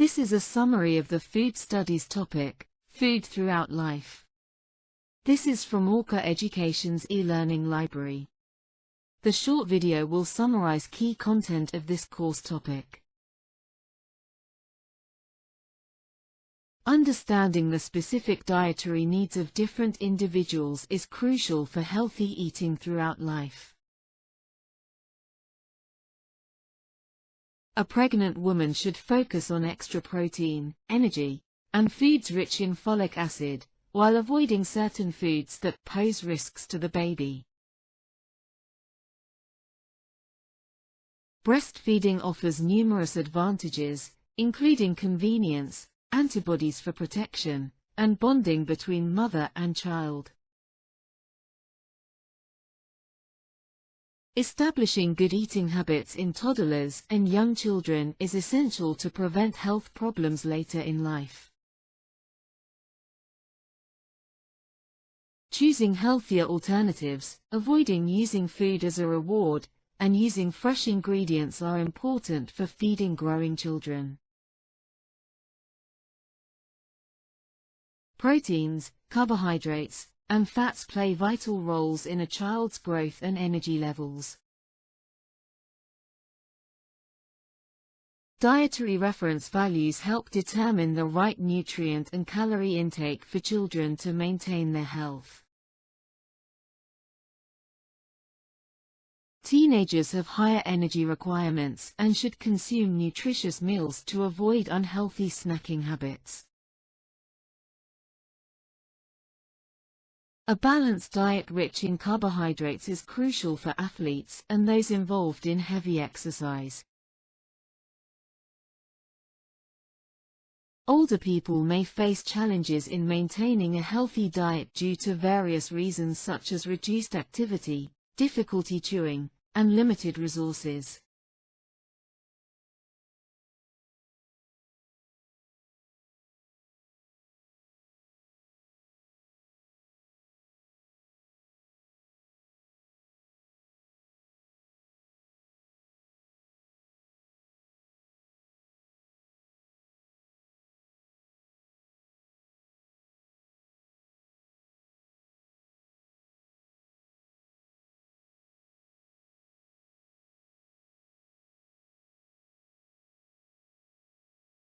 This is a summary of the food studies topic, Food Throughout Life. This is from ORCA Education's e-learning library. The short video will summarize key content of this course topic. Understanding the specific dietary needs of different individuals is crucial for healthy eating throughout life. A pregnant woman should focus on extra protein, energy, and foods rich in folic acid, while avoiding certain foods that pose risks to the baby. Breastfeeding offers numerous advantages, including convenience, antibodies for protection, and bonding between mother and child. Establishing good eating habits in toddlers and young children is essential to prevent health problems later in life. Choosing healthier alternatives, avoiding using food as a reward, and using fresh ingredients are important for feeding growing children. Proteins, carbohydrates, and fats play vital roles in a child's growth and energy levels. Dietary reference values help determine the right nutrient and calorie intake for children to maintain their health. Teenagers have higher energy requirements and should consume nutritious meals to avoid unhealthy snacking habits. A balanced diet rich in carbohydrates is crucial for athletes and those involved in heavy exercise. Older people may face challenges in maintaining a healthy diet due to various reasons such as reduced activity, difficulty chewing, and limited resources.